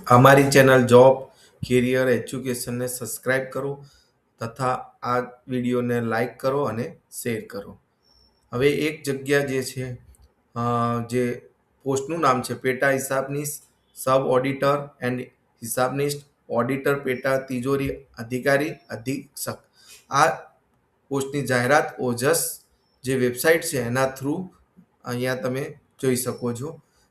हमारी channel job carrier એજ્યુકેશનને subscribe કરો તથા આ વિડીયોને લાઈક કરો અને શેર કરો. હવે એક જગ્યા જે છે જે પોસ્ટનું નામ છે પેટા હિસાબનીશ સબ ઓડિટર એન્ડ હિસાબનીશ ઓડિટર પેટા તિજોરી અધિકારી અધિક્ષક. આ પોસ્ટની જાહેરાત ઓજસ જે વેબસાઇટ છે એના થ્રુ અહીંયા તમે જોઈ શકો છો.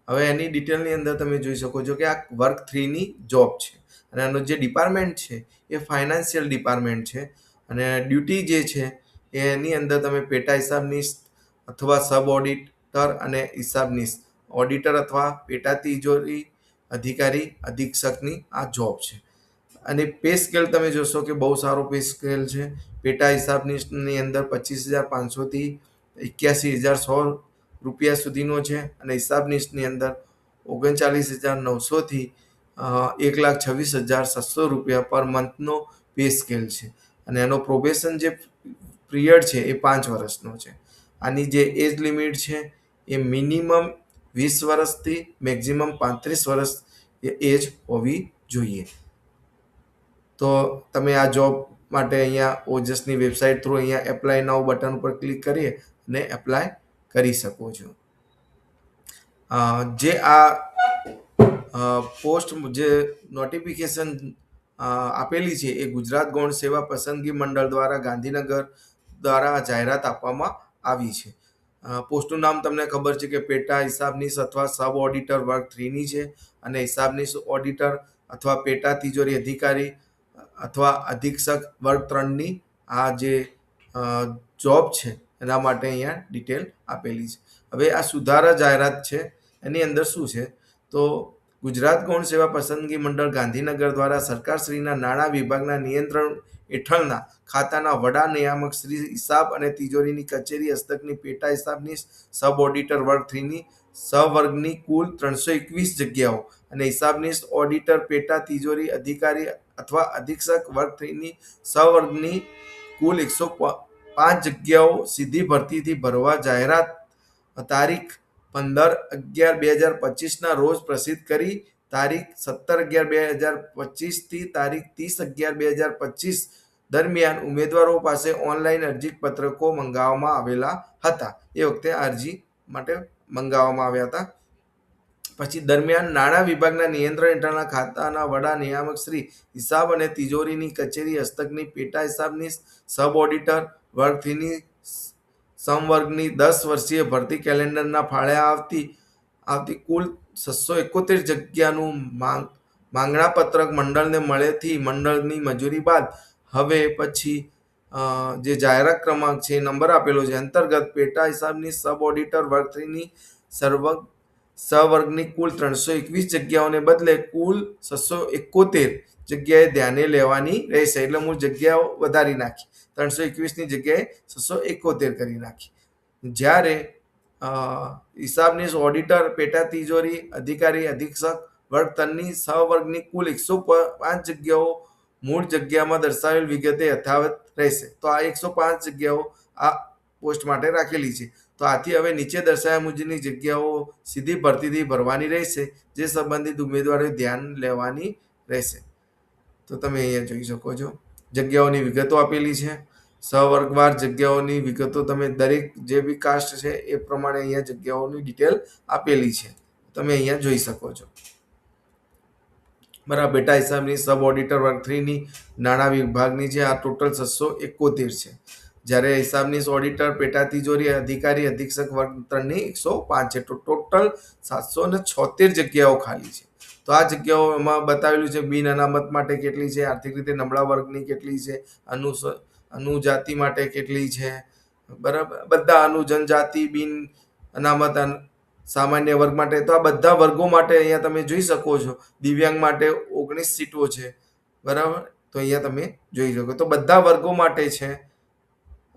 હવે એની ડિટેલની અંદર તમે જોઈ શકો છો કે આ વર્ક 3ની જોબ છે અને આનો જે ડિપાર્ટમેન્ટ છે એ ફાઇનાન્શિયલ ડિપાર્ટમેન્ટ છે અને ડ્યુટી જે છે એની અંદર તમે પેટા હિસાબનીશ અથવા સબ ઓડિટર અને હિસાબનીશ ઓડિટર અથવા પેટા તિજોરી અધિકારી અધિક્ષકની આ જોબ છે. અને પે સ્કેલ તમે જોશો કે બહુ સારો પે સ્કેલ છે. પેટા હિસાબનીશની અંદર 25,500થી 81,100 રૂપિયા સુધીનો છે અને હિસાબનીશની અંદર 39,900થી 1,26,700 રૂપિયા પર મંથનો પે સ્કેલ છે અને એનો પ્રોબેશન જે પિરિયડ છે એ 5 વર્ષનો છે. આની જે એજ લિમિટ છે એ મિનિમમ 20 વર્ષથી મેક્સિમમ 35 વર્ષ એજ હોવી જોઈએ. તો તમે આ જોબ માટે અહીંયા ઓજસની વેબસાઇટ થ્રુ અહીંયા એપ્લાય નાઉ બટન ઉપર ક્લિક કરી અને એપ્લાય કરી શકો છો. જે આ પોસ્ટ જે નોટિફિકેશન આપેલી છે એ ગુજરાત ગૌણ સેવા પસંદગી મંડળ દ્વારા ગાંધીનગર દ્વારા જાહેરાત આપવામાં આવી છે. પોસ્ટનું નામ તમને ખબર છે કે પેટા હિસાબનીશ અથવા સબ ઓડિટર વર્ગ 3ની છે અને હિસાબનીશ ઓડિટર અથવા પેટા તિજોરી અધિકારી અથવા અધિક્ષક વર્ગ 3ની આ જે જોબ છે એના માટે અહીંયા ડિટેલ આપેલી છે. હવે આ સુધારા જાહેરાત છે એની અંદર શું છે તો ગુજરાત ગૌણ સેવા પસંદગી મંડળ ગાંધીનગર દ્વારા સરકારશ્રીના નાણાં વિભાગના નિયંત્રણ હેઠળના ખાતાના વડા નિયામક શ્રી હિસાબ અને તિજોરીની કચેરી હસ્તકની પેટા હિસાબનીશ સબ ઓડિટર વર્ગ 3ની સવર્ગની કુલ 321 જગ્યાઓ અને હિસાબનીશ ઓડિટર પેટા તિજોરી અધિકારી અથવા અધિક્ષક વર્ગ 3ની સવર્ગની કુલ 105 જગ્યાઓ સીધી ભરતીથી ભરવા જાહેરાત તારીખ 15/11/2025 રોજ પ્રસિદ્ધ કરી તારીખ 17/11/2025 થી તારીખ 30/11/2025 દરમિયાન ઉમેદવારો પાસે ઓનલાઈન અરજી પત્રકો મંગાવવામાં આવેલા હતા. એ વખતે અરજી માટે મંગાવવામાં આવ્યા હતા. પછી દરમિયાન નાણાં વિભાગના નિયંત્રણ હેઠળના ખાતાના વડા નિયામક શ્રી હિસાબ અને તિજોરીની કચેરી હસ્તકની પેટા હિસાબનીશ સબ ઓડિટર વર્ગ 3ની સમવર્ગની 10 વર્ષીય ભરતી કેલેન્ડરના ફાળે આવતી કુલ 671 જગ્યાનું માંગણા પત્રક મંડળને મળેથી મંડળની મંજૂરી બાદ હવે પછી જે જાહેરાત ક્રમાંક છે નંબર આપેલો છે અંતર્ગત પેટા હિસાબની સબ ઓડિટર વર્ગ 3ની સવર્ગની કુલ 321 જગ્યાઓને બદલે કુલ 671 જગ્યાએ ધ્યાને લેવાની રહેશે. એટલે મૂળ જગ્યાઓ વધારી નાખી 321ની જગ્યાએ 671 કરી નાખી. જ્યારે હિસાબનીશ ઓડિટર પેટા તિજોરી અધિકારી અધિક્ષક વર્ગ 3ની સવર્ગની કુલ 105 જગ્યાઓ મૂળ જગ્યામાં દર્શાવેલ વિગતે યથાવત રહેશે. તો આ 105 જગ્યાઓ આ પોસ્ટ માટે રાખેલી છે. તો આથી હવે નીચે દર્શાવ્યા મુજબની જગ્યાઓ સીધી ભરતીથી ભરવાની રહેશે જે સંબંધિત ઉમેદવારોએ ધ્યાન લેવાની રહેશે. તો તમે અહીંયા જોઈ શકો છો જગ્યાઓની વિગતો આપેલી છે. સવર્ગવાર જગ્યાઓની વિગતો તમે દરેક જે બી કાસ્ટ છે એ પ્રમાણે અહીંયા જગ્યાઓની ડિટેલ આપેલી છે. તમે અહીંયા જોઈ શકો છો. બરાબર. પેટા હિસાબની સબ ઓડિટર વર્ગ 3ની નાણાં વિભાગની છે આ ટોટલ 671 છે. જ્યારે હિસાબનીશ ઓડિટર પેટા તિજોરી અધિકારી અધિક્ષક વર્ગ 3ની 105 છે. તો ટોટલ 776 જગ્યાઓ ખાલી છે. તો આ જગ્યાઓમાં બતાવેલું છે બિન અનામત માટે કેટલી છે, આર્થિક રીતે નબળા વર્ગની કેટલી છે, અનુજાતિ માટે કેટલી છે, બરાબર. બધા અનુજનજાતિ બિન અનામત સામાન્ય વર્ગ માટે તો આ બધા વર્ગો માટે અહીંયા તમે જોઈ શકો છો. દિવ્યાંગ માટે 19 સીટો છે, બરાબર. તો અહીંયા તમે જોઈ શકો તો બધા વર્ગો માટે છે.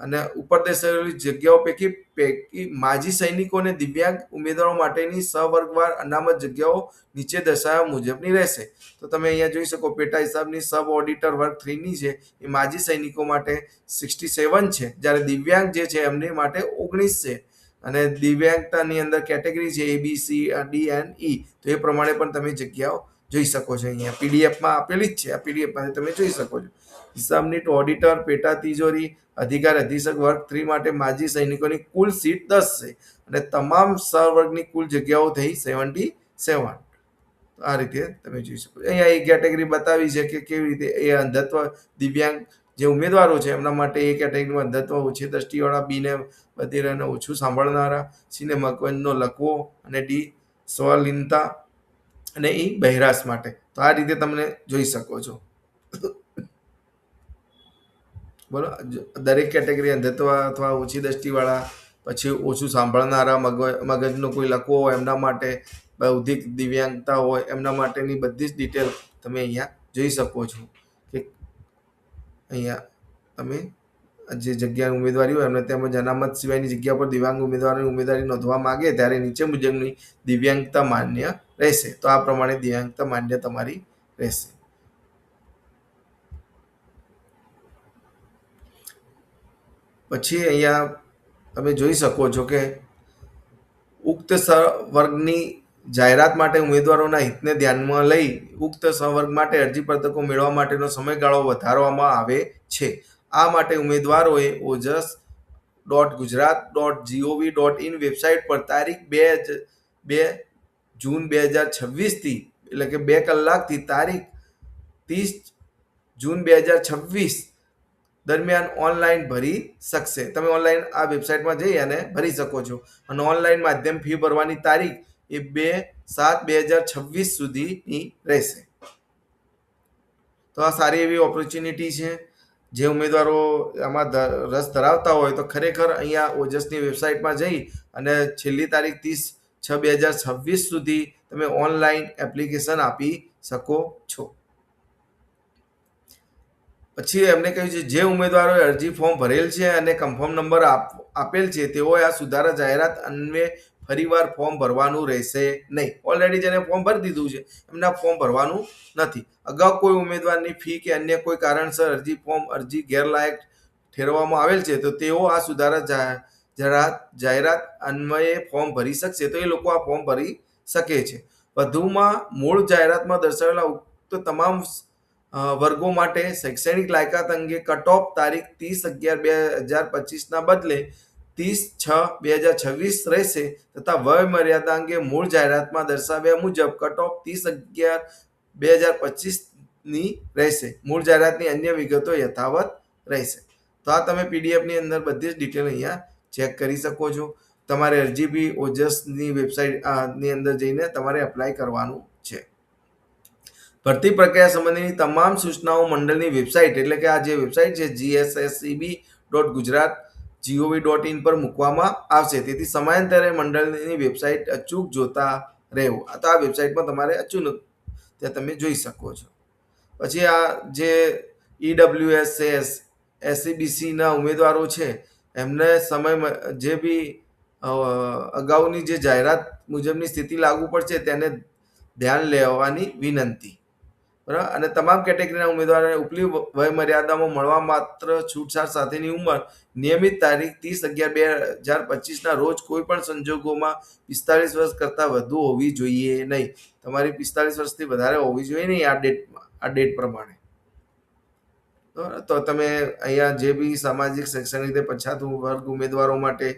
અને ઉપર દર્શાવેલી જગ્યાઓ પૈકી માજી સૈનિકો અને દિવ્યાંગ ઉમેદવારો માટેની સવર્ગવાર અનામત જગ્યાઓ નીચે દર્શાવ્યા મુજબની રહેશે. તો તમે અહીંયા જોઈ શકો પેટા હિસાબની સબ ઓડિટર વર્ગ 3ની છે એ માજી સૈનિકો માટે 67 છે, જ્યારે દિવ્યાંગ જે છે એમની માટે 19 છે. અને દિવ્યાંગતાની અંદર કેટેગરી છે A B C D and E. તો એ પ્રમાણે પણ તમે જગ્યાઓ જોઈ શકો છો. અહીંયા પીડીએફમાં આપેલી જ છે, આ પીડીએફમાંથી તમે જોઈ શકો છો. હિસાબનીટ ઓડિટર, પેટા તિજોરી, અધિકાર અધિક્ષક વર્ગ 3 માટે માજી સૈનિકોની કુલ સીટ 10 છે અને તમામ સહવર્ગની કુલ જગ્યાઓ થઈ 77. આ રીતે તમે જોઈ શકો. અહીંયા એક કેટેગરી બતાવી છે કે કેવી રીતે એ અંધત્વ દિવ્યાંગ જે ઉમેદવારો છે એમના માટે એ કેટેગરીમાં અંધત્વ, ઓછી દ્રષ્ટિવાળા, બીને બધિરને ઓછું સાંભળનારા, સીને મગજનો લકવો અને ડી સ્વલિનતા અને એ બહેરાશ માટે. તો આ રીતે તમને જોઈ શકો છો. બોલો, દરેક કેટેગરી અંધત્વ અથવા ઓછી દ્રષ્ટિવાળા, પછી ઓછું સાંભળનારા, મગજનો કોઈ લકવો હોય એમના માટે, બૌદ્ધિક દિવ્યાંગતા હોય એમના માટેની બધી જ ડિટેલ તમે અહીંયા જોઈ શકો છો. કે અહીંયા તમે જે જગ્યા ઉમેદવારી હોય એમને તેમજ અનામત સિવાયની જગ્યા પર દિવ્યાંગ ઉમેદવારોની ઉમેદવારી નોંધવા માંગે ત્યારે નીચે મુજબની દિવ્યાંગતા માન્ય રહેશે. તો આ પ્રમાણે દિવ્યાંગતા માન્ય તમારી રહેશે. પછી અહીંયા તમે જોઈ શકો છો કે ઉક્ત વર્ગની જાહેરાત માટે ઉમેદવારોના હિતને ધ્યાનમાં લઈ ઉક્ત સંવર્ગ માટે અરજી પત્રકો મેળવવા માટેનો સમયગાળો વધારવામાં આવે છે. આ માટે ઉમેદવારોએ ojas.gujarat.gov.in વેબસાઇટ પર તારીખ 2 જૂન 2026 એટલે કે 2 કલાકથી તારીખ 30 જૂન 2026 દરમિયાન ઓનલાઈન ભરી શકશે. તમે ઓનલાઈન આ વેબસાઇટમાં જઈ અને ભરી શકો છો અને ઓનલાઈન માધ્યમ ફી ભરવાની તારીખ એ 2/7/2026 સુધીની રહેશે. તો આ સારી એવી ઓપોર્ચ્યુનિટી છે. જે ઉમેદવારો આમાં રસ ધરાવતા હોય તો ખરેખર અહીંયા ઓજસની વેબસાઇટમાં જઈ અને છેલ્લી તારીખ 30/6/2026 સુધી તમે ઓનલાઈન એપ્લિકેશન આપી શકો છો. પછી એમને કહ્યું છે જે ઉમેદવારોએ અરજી ફોર્મ ભરેલ છે અને કન્ફર્મ નંબર આપેલ છે તેઓએ આ સુધારા જાહેરાત અન્વયે ફરીવાર ફોર્મ ભરવાનું રહેશે નહીં. ઓલરેડી જેને ફોર્મ ભરી દીધું છે એમના ફોર્મ ભરવાનું નથી. અગાઉ કોઈ ઉમેદવારની ફી કે અન્ય કોઈ કારણસર અરજી ગેરલાયક ઠેરવવામાં આવેલ છે તો તેઓ આ સુધારા જાહેરાત અન્વયે ફોર્મ ભરી શકશે. તો એ લોકો આ ફોર્મ ભરી શકે છે. વધુમાં મૂળ જાહેરાતમાં દર્શાવેલા ઉક્ત તમામ વર્ગો માટે શૈક્ષણિક લાયકાત અંગે કટ ઓફ તારીખ 30/11/2025 બદલે 30/6/2026 રહેશે તથા વય મર્યાદા અંગે મૂળ જાહેરાતમાં દર્શાવ્યા મુજબ કટ ઓફ 30/11/2025 રહેશે. મૂળ જાહેરાતની અન્ય વિગતો યથાવત રહેશે. તો આ તમે પીડીએફની અંદર બધી જ ડિટેલ અહીંયા ચેક કરી શકો છો. તમારે અરજી બી ઓજસની વેબસાઇટ ની અંદર જઈને તમારે એપ્લાય કરવાનું છે. ભરતી પ્રક્રિયા સંબંધીની તમામ સૂચનાઓ મંડળની વેબસાઇટ એટલે કે આ જે વેબસાઇટ છે gsseb.gujarat.gov.in પર મૂકવામાં આવશે. તેથી સમયાંતરે મંડળની વેબસાઇટ અચૂક જોતા રહેવું. તો આ વેબસાઇટમાં તમારે અચૂક ત્યાં તમે જોઈ શકો છો. પછી આ જે ઈડબ્લ્યુએસ છે, એસસીબીસીના ઉમેદવારો છે એમને સમય જે બી અગાઉની જે જાહેરાત મુજબની સ્થિતિ લાગુ પડશે તેને ધ્યાન લેવાની વિનંતી. બરાબર. અને તમામ કેટેગરીના ઉમેદવારોને ઉપલી વય મર્યાદામાં મળવા માત્ર છૂટછાટ સાથેની ઉંમર નિયમિત તારીખ 30/11/2025 રોજ કોઈ પણ સંજોગોમાં 45 વર્ષ કરતાં વધુ હોવી જોઈએ નહીં. તમારી 45 વર્ષથી વધારે હોવી જોઈએ નહીં આ ડેટ પ્રમાણે. તો તમે અહીંયા જે બી સામાજિક શૈક્ષણિક રીતે પછાત વર્ગ ઉમેદવારો માટે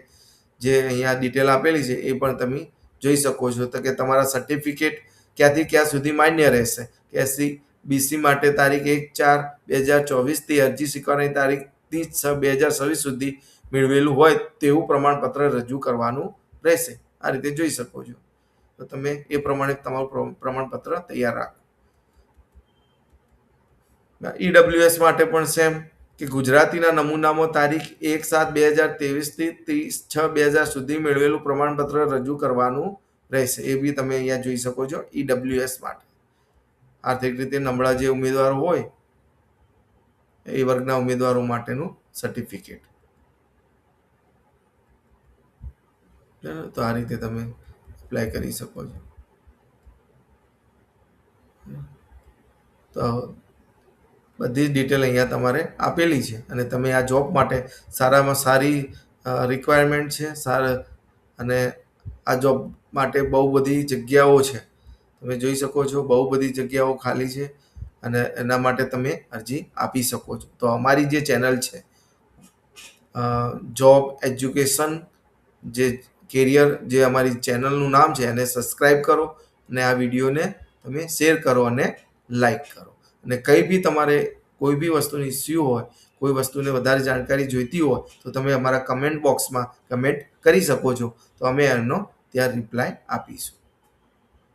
જે અહીંયા ડિટેલ આપેલી છે એ પણ તમે જોઈ શકો છો. તો કે તમારા સર્ટિફિકેટ ક્યાંથી ક્યાં સુધી માન્ય રહેશે. એસસીબીસી માટે તારીખ 1/4/2024 થી અરજી સ્વીકારવાની તારીખ 30/6/2026 સુધી મેળવેલું હોય તેવું પ્રમાણપત્ર રજૂ કરવાનું રહેશે. આ રીતે જોઈ શકો છો. તો તમે એ પ્રમાણે તમારું પ્રમાણપત્ર તૈયાર રાખો. ઈડબ્લ્યુએસ માટે પણ સેમ કે ગુજરાતીના નમૂનામાં તારીખ 1/7/2023 થી 30/6/2000 સુધી મેળવેલું પ્રમાણપત્ર રજૂ કરવાનું રહેશે. એ બી તમે અહીંયા જોઈ શકો છો. ઈડબ્લ્યુએસ માટે આર્થિક રીતે નબળા જે ઉમેદવારો હોય એ વર્ગના ઉમેદવારો માટેનું સર્ટિફિકેટ. તો આ રીતે તમે એપ્લાય કરી શકો છો. તો બધી જ ડિટેલ અહીંયા તમારે આપેલી છે અને તમે આ જોબ માટે સારામાં સારી રિક્વાયરમેન્ટ છે અને આ જોબ માટે બહુ બધી જગ્યાઓ છે. તમે જોઈ શકો છો બહુ બધી જગ્યાઓ ખાલી છે અને એના માટે તમે અરજી આપી શકો છો. તો અમારી જે ચેનલ છે જોબ એજ્યુકેશન જે કેરિયર જે અમારી ચેનલનું નામ છે એને સબસ્ક્રાઈબ કરો અને આ વિડીયોને તમે શેર કરો અને લાઈક કરો. અને કંઈ બી તમારે કોઈ બી વસ્તુની ઇસ્યુ હોય, કોઈ વસ્તુને વધારે જાણકારી જોઈતી હોય તો તમે અમારા કમેન્ટ બોક્સમાં કમેન્ટ કરી શકો છો. તો અમે એનો ત્યાં રિપ્લાય આપીશું.